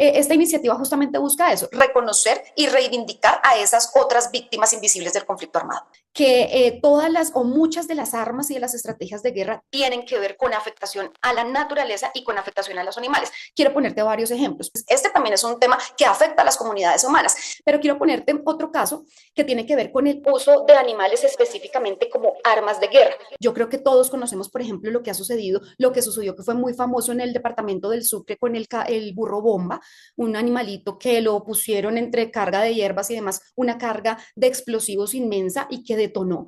esta iniciativa justamente busca eso, reconocer y reivindicar a esas otras víctimas invisibles del conflicto armado. Que todas las o muchas de las armas y de las estrategias de guerra tienen que ver con afectación a la naturaleza y con afectación a los animales. Quiero ponerte varios ejemplos. Este también es un tema que afecta a las comunidades humanas, pero quiero ponerte otro caso que tiene que ver con el uso de animales específicamente como armas de guerra. Yo creo que todos conocemos, por ejemplo, lo que ha sucedido, lo que sucedió que fue muy famoso en el departamento del Sucre con el burro bomba, un animalito que lo pusieron entre carga de hierbas y demás, una carga de explosivos inmensa y que detonó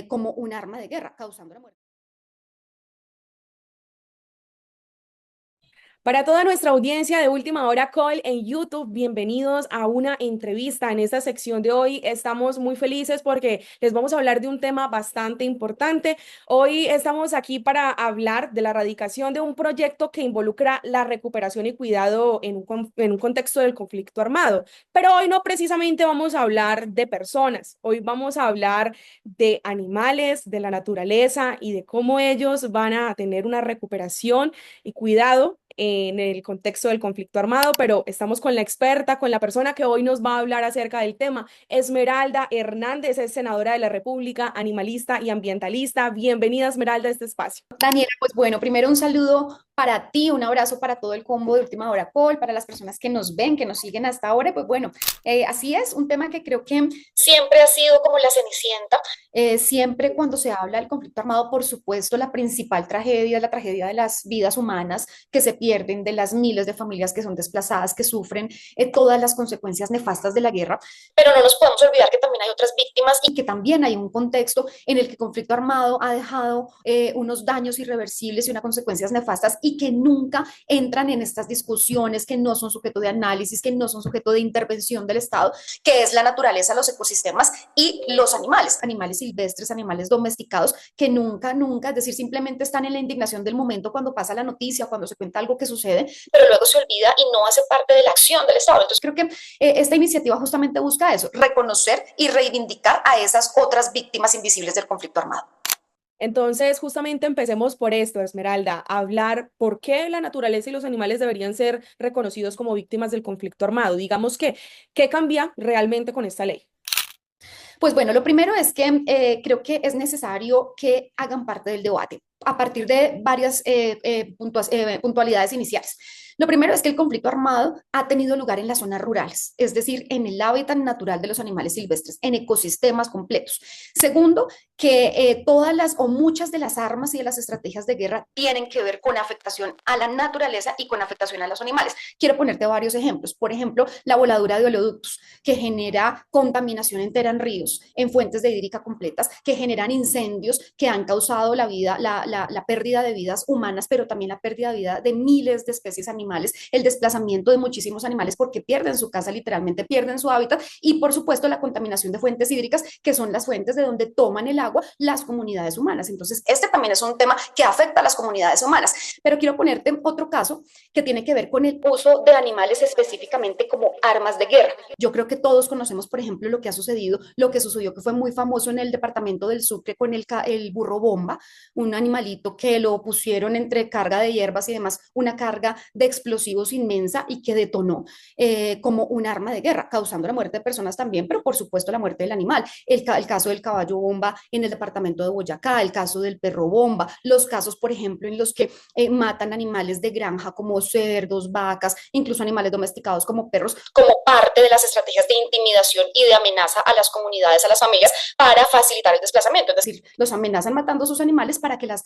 como un arma de guerra, causando la muerte. Para toda nuestra audiencia de Última Hora Call en YouTube, bienvenidos a una entrevista. En esta sección de hoy estamos muy felices porque les vamos a hablar de un tema bastante importante. Hoy estamos aquí para hablar de la erradicación de un proyecto que involucra la recuperación y cuidado en un contexto del conflicto armado. Pero hoy no precisamente vamos a hablar de personas, hoy vamos a hablar de animales, de la naturaleza y de cómo ellos van a tener una recuperación y cuidado en el contexto del conflicto armado, pero estamos con la experta, con la persona que hoy nos va a hablar acerca del tema. Esmeralda Hernández es senadora de la República, animalista y ambientalista. Bienvenida, Esmeralda, a este espacio. Daniela, pues bueno, primero un saludo para ti, un abrazo para todo el combo de Última Hora Call, para las personas que nos ven, que nos siguen hasta ahora. Pues bueno, así es, un tema que creo que siempre ha sido como la cenicienta. Siempre cuando se habla del conflicto armado, por supuesto, la principal tragedia es la tragedia de las vidas humanas que se pierden, de las miles de familias que son desplazadas, que sufren todas las consecuencias nefastas de la guerra. Pero no nos podemos olvidar que también hay otras víctimas y que también hay un contexto en el que el conflicto armado ha dejado unos daños irreversibles y unas consecuencias nefastas y que nunca entran en estas discusiones que no son sujeto de análisis, que no son sujeto de intervención del Estado, que es la naturaleza, los ecosistemas y los animales, animales silvestres, animales domesticados, que nunca, nunca, es decir, simplemente están en la indignación del momento cuando pasa la noticia, cuando se cuenta algo que sucede, pero luego se olvida y no hace parte de la acción del Estado. Entonces creo que esta iniciativa justamente busca eso, reconocer y reivindicar a esas otras víctimas invisibles del conflicto armado. Entonces, justamente empecemos por esto, Esmeralda, a hablar por qué la naturaleza y los animales deberían ser reconocidos como víctimas del conflicto armado. Digamos que, ¿qué cambia realmente con esta ley? Pues bueno, lo primero es que creo que es necesario que hagan parte del debate a partir de varias puntualidades iniciales. Lo primero es que el conflicto armado ha tenido lugar en las zonas rurales, es decir, en el hábitat natural de los animales silvestres, en ecosistemas completos. Segundo, que todas las o muchas de las armas y de las estrategias de guerra tienen que ver con afectación a la naturaleza y con afectación a los animales. Quiero ponerte varios ejemplos. Por ejemplo, la voladura de oleoductos, que genera contaminación entera en ríos, en fuentes de hídrica completas, que generan incendios que han causado la pérdida de vidas humanas, pero también la pérdida de vida de miles de especies animales, el desplazamiento de muchísimos animales porque pierden su casa, literalmente pierden su hábitat, y por supuesto la contaminación de fuentes hídricas, que son las fuentes de donde toman el agua las comunidades humanas. Entonces, este también es un tema que afecta a las comunidades humanas. Pero quiero ponerte otro caso que tiene que ver con el uso de animales específicamente como armas de guerra. Yo creo que todos conocemos, por ejemplo, lo que ha sucedido, lo que sucedió que fue muy famoso en el departamento del Sucre con el burro bomba, un animalito que lo pusieron entre carga de hierbas y demás, una carga de explosivos inmensa y que detonó como un arma de guerra, causando la muerte de personas también, pero por supuesto la muerte del animal. El caso del caballo bomba en el departamento de Boyacá, el caso del perro bomba, los casos, por ejemplo, en los que matan animales de granja como cerdos, vacas, incluso animales domesticados como perros, como parte de las estrategias de intimidación y de amenaza a las comunidades, a las familias, para facilitar el desplazamiento. Es decir, los amenazan matando a sus animales para que las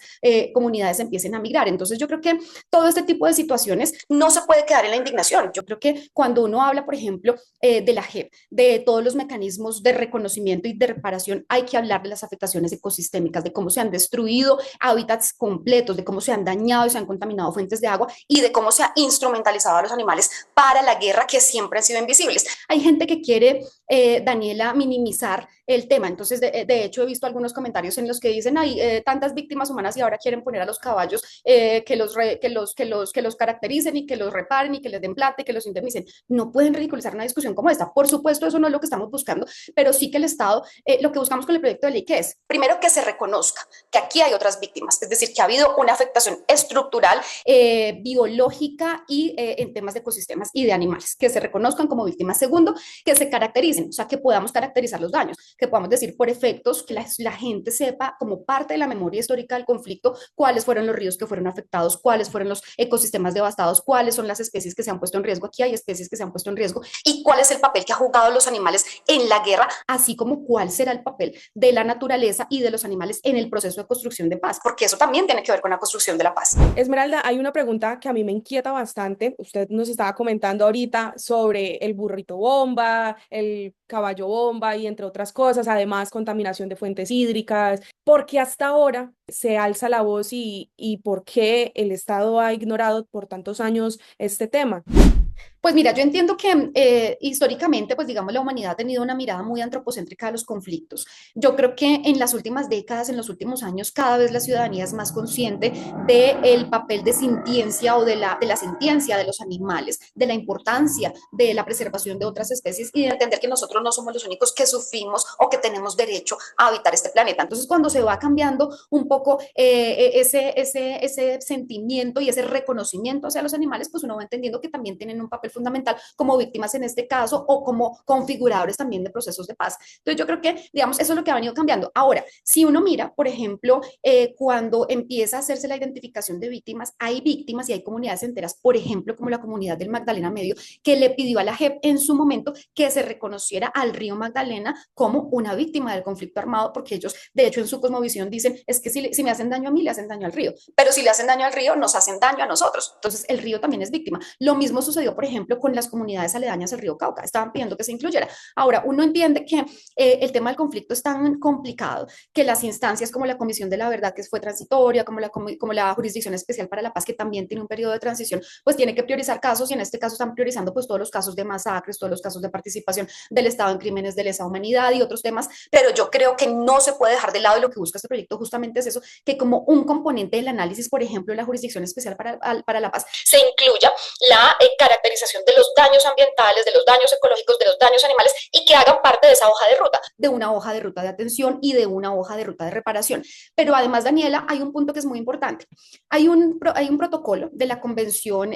comunidades empiecen a migrar. Entonces yo creo que todo este tipo de situaciones no se puede quedar en la indignación. Yo creo que cuando uno habla, por ejemplo, de la JEP, de todos los mecanismos de reconocimiento y de reparación, hay que hablar de las afectaciones ecosistémicas, de cómo se han destruido hábitats completos, de cómo se han dañado y se han contaminado fuentes de agua y de cómo se ha instrumentalizado a los animales para la guerra, que siempre han sido invisibles. Hay gente que quiere, Daniela, minimizar revitalizar el tema. Entonces, de hecho, he visto algunos comentarios en los que dicen, hay tantas víctimas humanas y ahora quieren poner a los caballos que los caractericen y que los reparen y que les den plata y que los indemnicen. No pueden ridiculizar una discusión como esta. Por supuesto, eso no es lo que estamos buscando, pero sí que el Estado, lo que buscamos con el proyecto de ley, ¿qué es? Primero, que se reconozca que aquí hay otras víctimas, es decir, que ha habido una afectación estructural, biológica y en temas de ecosistemas y de animales, que se reconozcan como víctimas. Segundo, que se caractericen, o sea, que podamos caracterizar los daños, que podamos decir por efectos, que la gente sepa como parte de la memoria histórica del conflicto cuáles fueron los ríos que fueron afectados, cuáles fueron los ecosistemas devastados, cuáles son las especies que se han puesto en riesgo. Aquí hay especies que se han puesto en riesgo y cuál es el papel que han jugado los animales en la guerra, así como cuál será el papel de la naturaleza y de los animales en el proceso de construcción de paz, porque eso también tiene que ver con la construcción de la paz. Esmeralda, hay una pregunta que a mí me inquieta bastante. Usted nos estaba comentando ahorita sobre el burrito bomba, el caballo bomba y entre otras cosas, además contaminación de fuentes hídricas. ¿Por qué hasta ahora se alza la voz y por qué el Estado ha ignorado por tantos años este tema? Pues mira, yo entiendo que históricamente, pues digamos, la humanidad ha tenido una mirada muy antropocéntrica de los conflictos. Yo creo que en las últimas décadas, en los últimos años, cada vez la ciudadanía es más consciente del papel de sintiencia o de la sintiencia de los animales, de la importancia de la preservación de otras especies y de entender que nosotros no somos los únicos que sufrimos o que tenemos derecho a habitar este planeta. Entonces, cuando se va cambiando un poco ese sentimiento y ese reconocimiento hacia los animales, pues uno va entendiendo que también tienen un papel fundamental como víctimas en este caso o como configuradores también de procesos de paz. Entonces yo creo que, digamos, eso es lo que ha venido cambiando. Ahora, si uno mira, por ejemplo, cuando empieza a hacerse la identificación de víctimas, hay víctimas y hay comunidades enteras, por ejemplo, como la comunidad del Magdalena Medio, que le pidió a la JEP en su momento que se reconociera al río Magdalena como una víctima del conflicto armado, porque ellos, de hecho, en su cosmovisión dicen, es que si me hacen daño a mí, le hacen daño al río, pero si le hacen daño al río, nos hacen daño a nosotros. Entonces, el río también es víctima. Lo mismo sucedió, por ejemplo, con las comunidades aledañas al río Cauca. Estaban pidiendo que se incluyera. Ahora, uno entiende que el tema del conflicto es tan complicado que las instancias como la Comisión de la Verdad, que fue transitoria, como la Jurisdicción Especial para la Paz, que también tiene un periodo de transición, pues tiene que priorizar casos y en este caso están priorizando pues todos los casos de masacres, todos los casos de participación del Estado en crímenes de lesa humanidad y otros temas, pero yo creo que no se puede dejar de lado y lo que busca este proyecto justamente es eso, que como un componente del análisis, por ejemplo, de la Jurisdicción Especial para la Paz, se incluya la caracterización de los daños ambientales, de los daños ecológicos, de los daños animales y que hagan parte de esa hoja de ruta, de una hoja de ruta de atención y de una hoja de ruta de reparación. Pero además, Daniela, hay un punto que es muy importante. Hay un protocolo de la Convención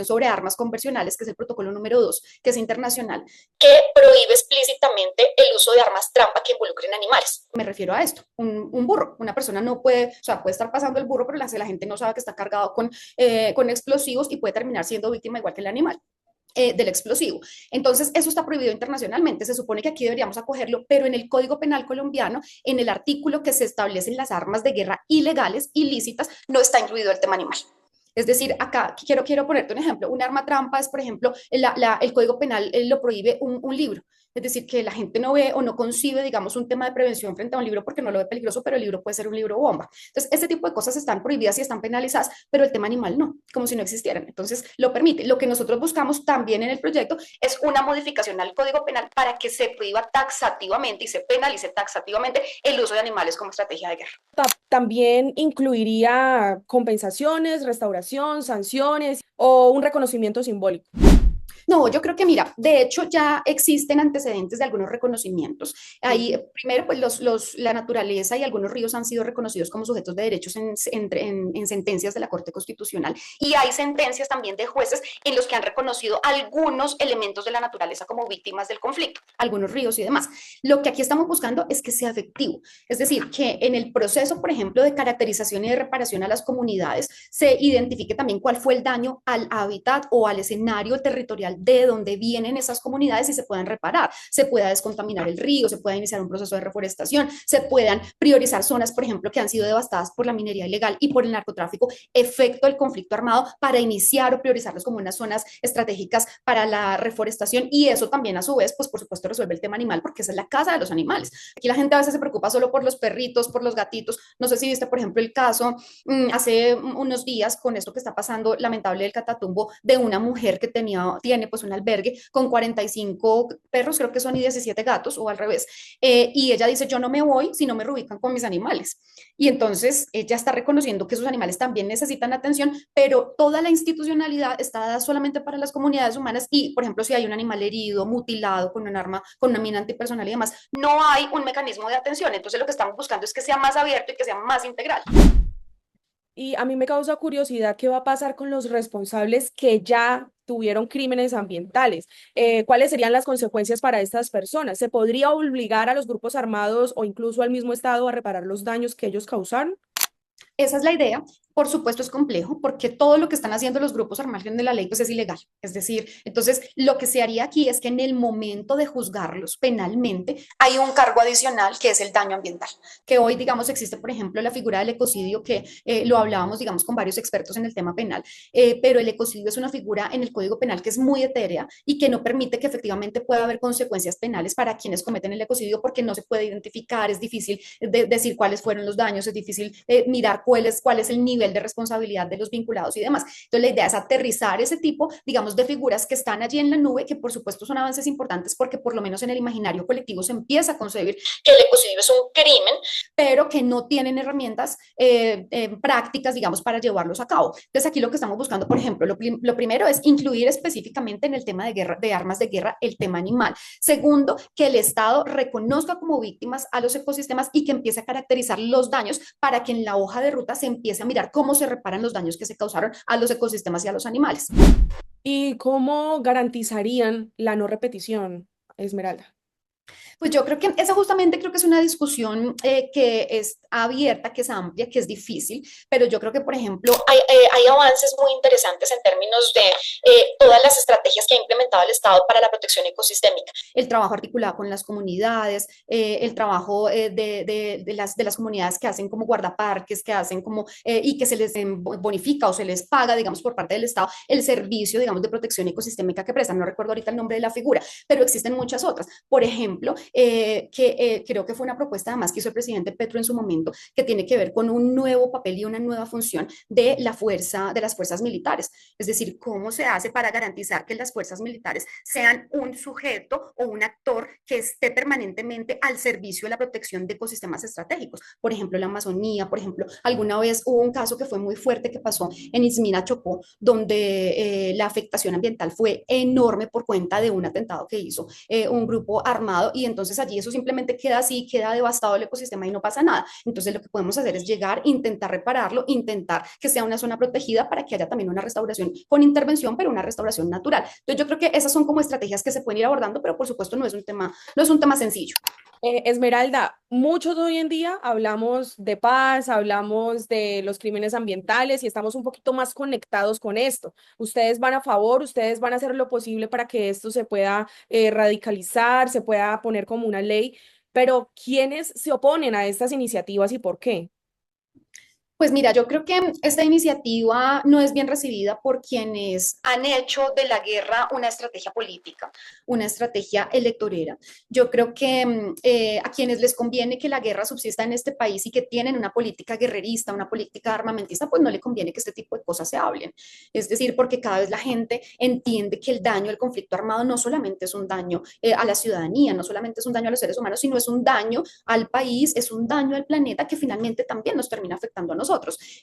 sobre Armas Convencionales, que es el protocolo número 2, que es internacional, que prohíbe explícitamente el uso de armas trampa que involucren animales. Me refiero a esto, un burro. Una persona no puede, o sea, puede estar pasando el burro, pero la gente no sabe que está cargado con explosivos y puede terminar siendo víctima igual que el animal. Del explosivo. Entonces, eso está prohibido internacionalmente. Se supone que aquí deberíamos acogerlo, pero en el Código Penal colombiano, en el artículo que se establecen las armas de guerra ilegales, ilícitas, no está incluido el tema animal. Es decir, acá quiero ponerte un ejemplo. Un arma trampa es, por ejemplo, el Código Penal lo prohíbe un libro. Es decir, que la gente no ve o no concibe, digamos, un tema de prevención frente a un libro porque no lo ve peligroso, pero el libro puede ser un libro bomba. Entonces, este tipo de cosas están prohibidas y están penalizadas, pero el tema animal no, como si no existieran. Entonces, lo permite. Lo que nosotros buscamos también en el proyecto es una modificación al Código Penal para que se prohíba taxativamente y se penalice taxativamente el uso de animales como estrategia de guerra. También incluiría compensaciones, restauración, sanciones o un reconocimiento simbólico. No, yo creo que mira, de hecho ya existen antecedentes de algunos reconocimientos. Ahí, primero, pues la naturaleza y algunos ríos han sido reconocidos como sujetos de derechos en sentencias de la Corte Constitucional. Y hay sentencias también de jueces en los que han reconocido algunos elementos de la naturaleza como víctimas del conflicto, algunos ríos y demás. Lo que aquí estamos buscando es que sea efectivo, es decir, que en el proceso, por ejemplo, de caracterización y de reparación a las comunidades, se identifique también cuál fue el daño al hábitat o al escenario territorial de donde vienen esas comunidades y se puedan reparar, se pueda descontaminar el río, se pueda iniciar un proceso de reforestación, se puedan priorizar zonas, por ejemplo, que han sido devastadas por la minería ilegal y por el narcotráfico, efecto del conflicto armado, para iniciar o priorizarlos como unas zonas estratégicas para la reforestación y eso también a su vez, pues por supuesto resuelve el tema animal porque esa es la casa de los animales. Aquí la gente a veces se preocupa solo por los perritos, por los gatitos, no sé si viste, por ejemplo, el caso hace unos días con esto que está pasando lamentable del Catatumbo de una mujer que tiene pues un albergue con 45 perros, creo que son, y 17 gatos, o al revés. Y ella dice, yo no me voy si no me reubican con mis animales. Y entonces ella está reconociendo que sus animales también necesitan atención, pero toda la institucionalidad está dada solamente para las comunidades humanas y, por ejemplo, si hay un animal herido, mutilado, con un arma, con una mina antipersonal y demás, no hay un mecanismo de atención. Entonces lo que estamos buscando es que sea más abierto y que sea más integral. Y a mí me causa curiosidad qué va a pasar con los responsables que ya tuvieron crímenes ambientales. ¿Cuáles serían las consecuencias para estas personas? ¿Se podría obligar a los grupos armados o incluso al mismo Estado a reparar los daños que ellos causaron? Esa es la idea. Por supuesto es complejo porque todo lo que están haciendo los grupos al margen de la ley pues es ilegal. Es decir, entonces lo que se haría aquí es que en el momento de juzgarlos penalmente hay un cargo adicional que es el daño ambiental, que hoy digamos existe por ejemplo la figura del ecocidio que lo hablábamos digamos con varios expertos en el tema penal, pero el ecocidio es una figura en el Código Penal que es muy etérea y que no permite que efectivamente pueda haber consecuencias penales para quienes cometen el ecocidio porque no se puede identificar, es difícil decir cuáles fueron los daños, es difícil mirar cuál es el nivel de responsabilidad de los vinculados y demás. Entonces, la idea es aterrizar ese tipo, digamos, de figuras que están allí en la nube, que por supuesto son avances importantes porque por lo menos en el imaginario colectivo se empieza a concebir que el ecocidio es un crimen, pero que no tienen herramientas prácticas, digamos, para llevarlos a cabo. Entonces, aquí lo que estamos buscando, por ejemplo, lo primero es incluir específicamente en el tema de guerra, de armas de guerra, el tema animal. Segundo, que el Estado reconozca como víctimas a los ecosistemas y que empiece a caracterizar los daños para que en la hoja de ruta se empiece a mirar cómo se reparan los daños que se causaron a los ecosistemas y a los animales. ¿Y cómo garantizarían la no repetición, Esmeralda? Pues yo creo que esa justamente creo que es una discusión que es abierta, que es amplia, que es difícil, pero yo creo que, por ejemplo, hay avances muy interesantes en términos de todas las estrategias que ha implementado el Estado para la protección ecosistémica. El trabajo articulado con las comunidades, el trabajo de las comunidades que hacen como guardaparques, que hacen como, y que se les bonifica o se les paga, digamos, por parte del Estado, el servicio, digamos, de protección ecosistémica que prestan. No recuerdo ahorita el nombre de la figura, pero existen muchas otras. Por ejemplo, que creo que fue una propuesta además que hizo el presidente Petro en su momento, que tiene que ver con un nuevo papel y una nueva función de la fuerza, de las fuerzas militares. Es decir, cómo se hace para garantizar que las fuerzas militares sean un sujeto o un actor que esté permanentemente al servicio de la protección de ecosistemas estratégicos. Por ejemplo, la Amazonía, por ejemplo, alguna vez hubo un caso que fue muy fuerte que pasó en Izmina, Chocó, donde la afectación ambiental fue enorme por cuenta de un atentado que hizo un grupo armado y entonces allí eso simplemente queda así, queda devastado el ecosistema y no pasa nada. Entonces lo que podemos hacer es llegar, intentar repararlo, intentar que sea una zona protegida para que haya también una restauración con intervención, pero una restauración natural. Entonces yo creo que esas son como estrategias que se pueden ir abordando, pero por supuesto no es un tema sencillo. Esmeralda, muchos hoy en día hablamos de paz, hablamos de los crímenes ambientales y estamos un poquito más conectados con esto. Ustedes van a favor, ustedes van a hacer lo posible para que esto se pueda radicalizar, se pueda poner como una ley, pero ¿quiénes se oponen a estas iniciativas y por qué? Pues mira, yo creo que esta iniciativa no es bien recibida por quienes han hecho de la guerra una estrategia política, una estrategia electorera. Yo creo que a quienes les conviene que la guerra subsista en este país y que tienen una política guerrerista, una política armamentista, pues no le conviene que este tipo de cosas se hablen. Es decir, porque cada vez la gente entiende que el daño del conflicto armado no solamente es un daño a la ciudadanía, no solamente es un daño a los seres humanos, sino es un daño al país, es un daño al planeta que finalmente también nos termina afectando a nosotros.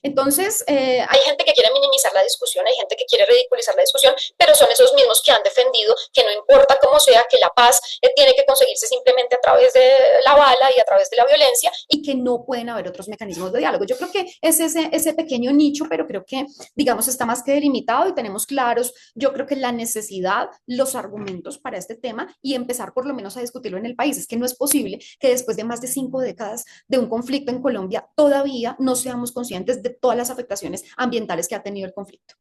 Entonces, hay gente que quiere minimizar la discusión, hay gente que quiere ridiculizar la discusión, pero son esos mismos que han defendido que no importa cómo sea, que la paz tiene que conseguirse simplemente a través de la bala y a través de la violencia y que no pueden haber otros mecanismos de diálogo. Yo creo que es ese pequeño nicho, pero creo que, digamos, está más que delimitado y tenemos claros, yo creo que la necesidad, los argumentos para este tema y empezar por lo menos a discutirlo en el país. Es que no es posible que después de más de 5 décadas de un conflicto en Colombia todavía no seamos conscientes de todas las afectaciones ambientales que ha tenido el conflicto.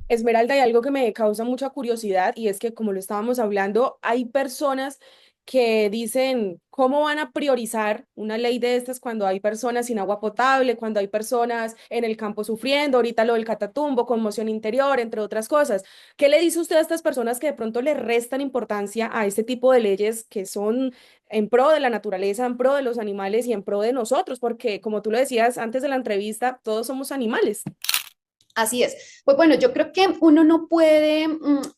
Esmeralda, hay algo que me causa mucha curiosidad y es que, como lo estábamos hablando, hay personas que dicen, ¿cómo van a priorizar una ley de estas cuando hay personas sin agua potable, cuando hay personas en el campo sufriendo, ahorita lo del Catatumbo, conmoción interior, entre otras cosas? ¿Qué le dice usted a estas personas que de pronto le restan importancia a este tipo de leyes que son en pro de la naturaleza, en pro de los animales y en pro de nosotros? Porque, como tú lo decías antes de la entrevista, todos somos animales. Así es. Pues bueno, yo creo que uno no puede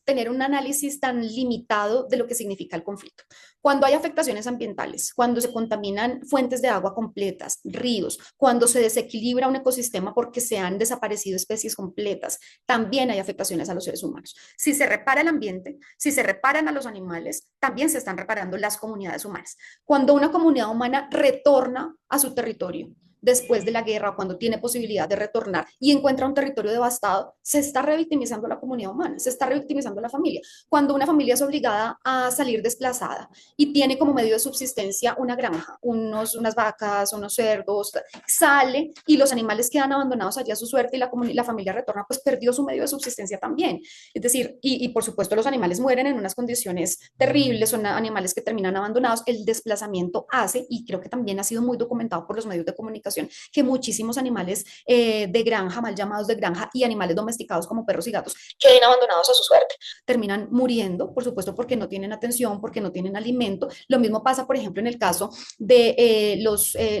tener un análisis tan limitado de lo que significa el conflicto. Cuando hay afectaciones ambientales, cuando se contaminan fuentes de agua completas, ríos, cuando se desequilibra un ecosistema porque se han desaparecido especies completas, también hay afectaciones a los seres humanos. Si se repara el ambiente, si se reparan a los animales, también se están reparando las comunidades humanas. Cuando una comunidad humana retorna a su territorio, después de la guerra o cuando tiene posibilidad de retornar y encuentra un territorio devastado, se está revictimizando la comunidad humana, se está revictimizando la familia. Cuando una familia es obligada a salir desplazada y tiene como medio de subsistencia una granja, unas vacas, unos cerdos, sale y los animales quedan abandonados allí a su suerte y la familia retorna, pues perdió su medio de subsistencia también. Es decir, por supuesto los animales mueren en unas condiciones terribles, son animales que terminan abandonados, el desplazamiento hace, y creo que también ha sido muy documentado por los medios de comunicación, que muchísimos animales de granja, mal llamados de granja, y animales domesticados como perros y gatos, queden abandonados a su suerte. Terminan muriendo, por supuesto, porque no tienen atención, porque no tienen alimento. Lo mismo pasa, por ejemplo, en el caso de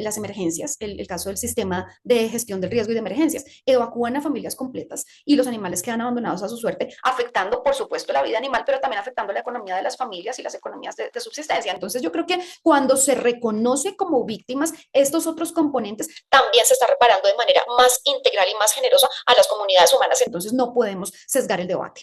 las emergencias, el caso del sistema de gestión del riesgo y de emergencias. Evacúan a familias completas y los animales quedan abandonados a su suerte, afectando, por supuesto, la vida animal, pero también afectando la economía de las familias y las economías de subsistencia. Entonces, yo creo que cuando se reconoce como víctimas estos otros componentes, también se está reparando de manera más integral y más generosa a las comunidades humanas. Entonces, no podemos sesgar el debate.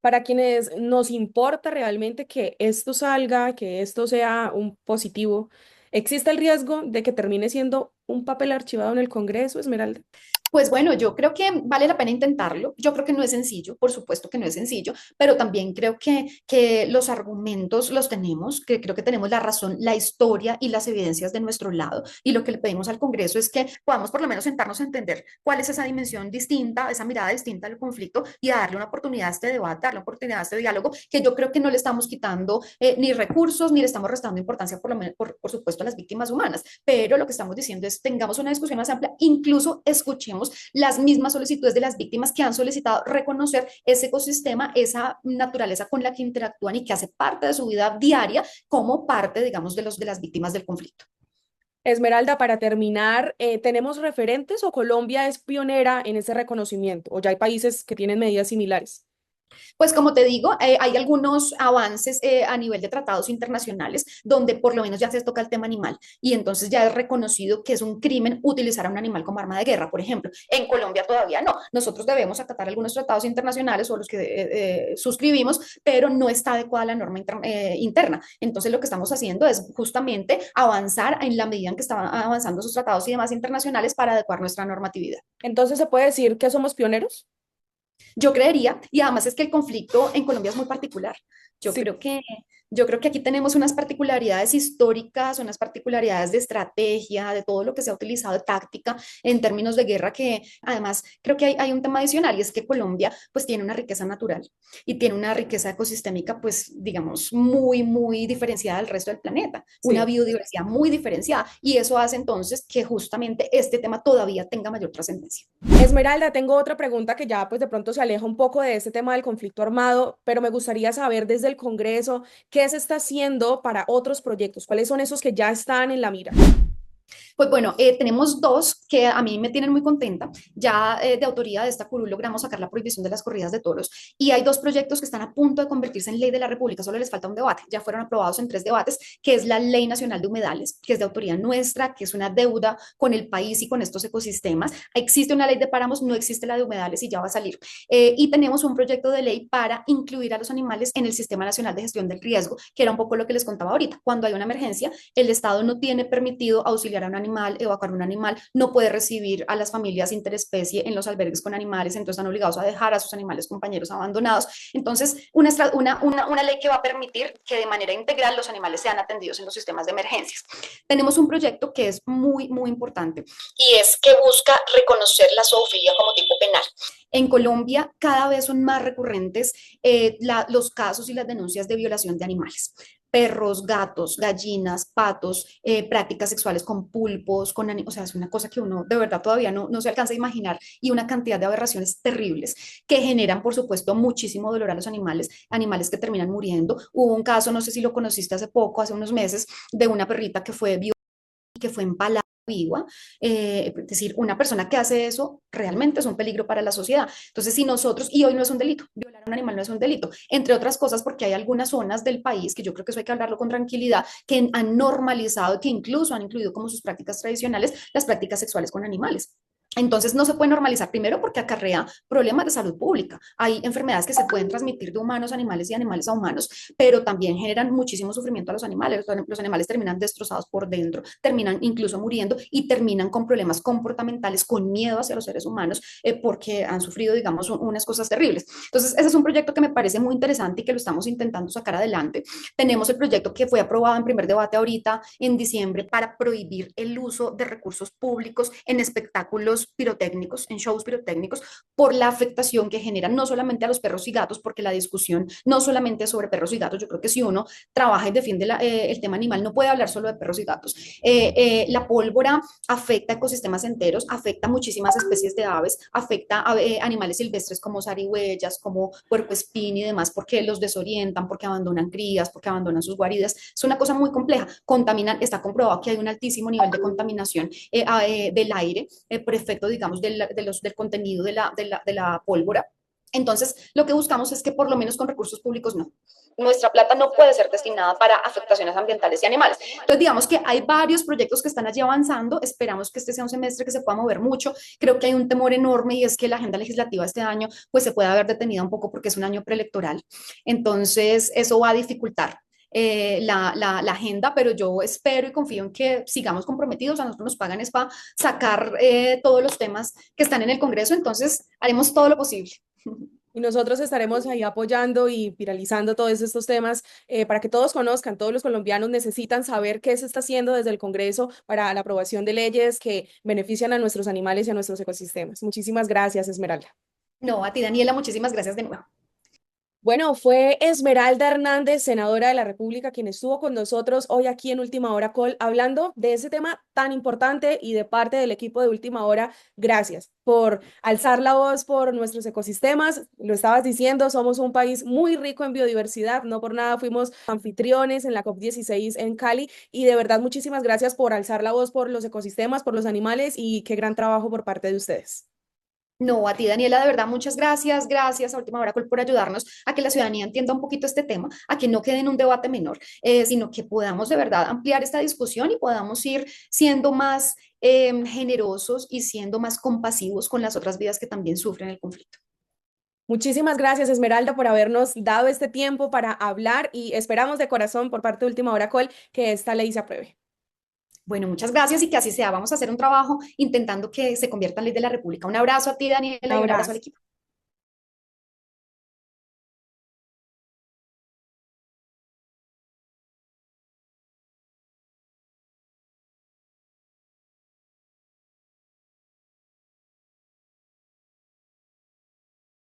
Para quienes nos importa realmente que esto salga, que esto sea un positivo, ¿existe el riesgo de que termine siendo un papel archivado en el Congreso, Esmeralda? Pues bueno, yo creo que vale la pena intentarlo. Yo creo que no es sencillo, por supuesto que no es sencillo, pero también creo que los argumentos los tenemos, que creo que tenemos la razón, la historia y las evidencias de nuestro lado. Y lo que le pedimos al Congreso es que podamos por lo menos sentarnos a entender cuál es esa dimensión distinta, esa mirada distinta del conflicto y a darle una oportunidad a este debate, darle una oportunidad a este diálogo, que yo creo que no le estamos quitando ni recursos ni le estamos restando importancia, por, lo menos, por supuesto, a las víctimas humanas. Pero lo que estamos diciendo es tengamos una discusión más amplia, incluso escuchemos las mismas solicitudes de las víctimas que han solicitado reconocer ese ecosistema, esa naturaleza con la que interactúan y que hace parte de su vida diaria como parte, digamos, de las víctimas del conflicto. Esmeralda, para terminar, ¿tenemos referentes o Colombia es pionera en ese reconocimiento? ¿O ya hay países que tienen medidas similares? Pues como te digo, hay algunos avances a nivel de tratados internacionales donde por lo menos ya se toca el tema animal y entonces ya es reconocido que es un crimen utilizar a un animal como arma de guerra, por ejemplo. En Colombia todavía no. Nosotros debemos acatar algunos tratados internacionales o los que suscribimos, pero no está adecuada la norma interna. Entonces lo que estamos haciendo es justamente avanzar en la medida en que están avanzando esos tratados y demás internacionales para adecuar nuestra normatividad. Entonces, ¿se puede decir que somos pioneros? Yo creería, y además es que el conflicto en Colombia es muy particular. Yo Sí. creo que, yo creo que aquí tenemos unas particularidades históricas, unas particularidades de estrategia, de todo lo que se ha utilizado de táctica en términos de guerra, que además creo que hay un tema adicional y es que Colombia pues tiene una riqueza natural y tiene una riqueza ecosistémica pues digamos muy, muy diferenciada del resto del planeta, una Sí. biodiversidad muy diferenciada y eso hace entonces que justamente este tema todavía tenga mayor trascendencia. Esmeralda, tengo otra pregunta que ya pues de pronto se aleja un poco de este tema del conflicto armado, pero me gustaría saber desde el Congreso qué se está haciendo para otros proyectos, cuáles son esos que ya están en la mira. Pues bueno, tenemos dos que a mí me tienen muy contenta. Ya de autoría de esta curul logramos sacar la prohibición de las corridas de toros y hay dos proyectos que están a punto de convertirse en ley de la República, solo les falta un debate. Ya fueron aprobados en tres debates, que es la Ley Nacional de Humedales, que es de autoría nuestra, que es una deuda con el país y con estos ecosistemas. Existe una ley de páramos, no existe la de humedales y ya va a salir. Y tenemos un proyecto de ley para incluir a los animales en el Sistema Nacional de Gestión del Riesgo, que era un poco lo que les contaba ahorita. Cuando hay una emergencia, el Estado no tiene permitido auxiliar a un animal, evacuar un animal, no puede recibir a las familias interespecie en los albergues con animales, entonces están obligados a dejar a sus animales compañeros abandonados. Entonces, una ley que va a permitir que de manera integral los animales sean atendidos en los sistemas de emergencias. Tenemos un proyecto que es muy, muy importante y es que busca reconocer la zoofilia como tipo penal. En Colombia cada vez son más recurrentes los casos y las denuncias de violación de animales. Perros, gatos, gallinas, patos, prácticas sexuales con pulpos, o sea, es una cosa que uno de verdad todavía no se alcanza a imaginar y una cantidad de aberraciones terribles que generan, por supuesto, muchísimo dolor a los animales, animales que terminan muriendo. Hubo un caso, no sé si lo conociste hace poco, hace unos meses, de una perrita que fue empalada viva, es decir, una persona que hace eso realmente es un peligro para la sociedad. Entonces, si nosotros, y hoy no es un delito, violar a un animal no es un delito, entre otras cosas porque hay algunas zonas del país, que yo creo que eso hay que hablarlo con tranquilidad, que han normalizado, que incluso han incluido como sus prácticas tradicionales las prácticas sexuales con animales. Entonces no se puede normalizar primero porque acarrea problemas de salud pública. Hay enfermedades que se pueden transmitir de humanos a animales y animales a humanos, pero también generan muchísimo sufrimiento a los animales. Los animales terminan destrozados por dentro, terminan incluso muriendo y terminan con problemas comportamentales, con miedo hacia los seres humanos, porque han sufrido, digamos, unas cosas terribles. Entonces, ese es un proyecto que me parece muy interesante y que lo estamos intentando sacar adelante. Tenemos el proyecto que fue aprobado en primer debate ahorita en diciembre para prohibir el uso de recursos públicos en espectáculos pirotécnicos, en shows pirotécnicos, por la afectación que generan no solamente a los perros y gatos, porque la discusión no solamente es sobre perros y gatos, yo creo que si uno trabaja y defiende el tema animal, no puede hablar solo de perros y gatos. La pólvora afecta ecosistemas enteros, afecta muchísimas especies de aves, afecta a animales silvestres como zarigüeyas, como puercoespín y demás, porque los desorientan, porque abandonan crías, porque abandonan sus guaridas. Es una cosa muy compleja. Contaminan, está comprobado que hay un altísimo nivel de contaminación del aire por efecto, digamos, del contenido de la pólvora. Entonces, lo que buscamos es que por lo menos con recursos públicos no. Nuestra plata no puede ser destinada para afectaciones ambientales y animales. Entonces, digamos que hay varios proyectos que están allí avanzando. Esperamos que este sea un semestre que se pueda mover mucho. Creo que hay un temor enorme y es que la agenda legislativa este año pues se puede haber detenida un poco porque es un año preelectoral. Entonces, eso va a dificultar la agenda, pero yo espero y confío en que sigamos comprometidos. A nosotros nos pagan es para sacar todos los temas que están en el Congreso, entonces haremos todo lo posible. Y nosotros estaremos ahí apoyando y viralizando todos estos temas para que todos conozcan, todos los colombianos necesitan saber qué se está haciendo desde el Congreso para la aprobación de leyes que benefician a nuestros animales y a nuestros ecosistemas. Muchísimas gracias, Esmeralda. No, a ti, Daniela, muchísimas gracias de nuevo. Bueno, fue Esmeralda Hernández, senadora de la República, quien estuvo con nosotros hoy aquí en Última Hora Call, hablando de ese tema tan importante y de parte del equipo de Última Hora. Gracias por alzar la voz por nuestros ecosistemas. Lo estabas diciendo, somos un país muy rico en biodiversidad. No por nada fuimos anfitriones en la COP16 en Cali. Y de verdad, muchísimas gracias por alzar la voz por los ecosistemas, por los animales y qué gran trabajo por parte de ustedes. No, a ti, Daniela, de verdad, muchas gracias. Gracias a Última Hora Col por ayudarnos a que la ciudadanía entienda un poquito este tema, a que no quede en un debate menor, sino que podamos de verdad ampliar esta discusión y podamos ir siendo más generosos y siendo más compasivos con las otras vidas que también sufren el conflicto. Muchísimas gracias, Esmeralda, por habernos dado este tiempo para hablar y esperamos de corazón por parte de Última Hora Call que esta ley se apruebe. Bueno, muchas gracias y que así sea. Vamos a hacer un trabajo intentando que se convierta en ley de la República. Un abrazo a ti, Daniela, y un abrazo al Abrazo. equipo.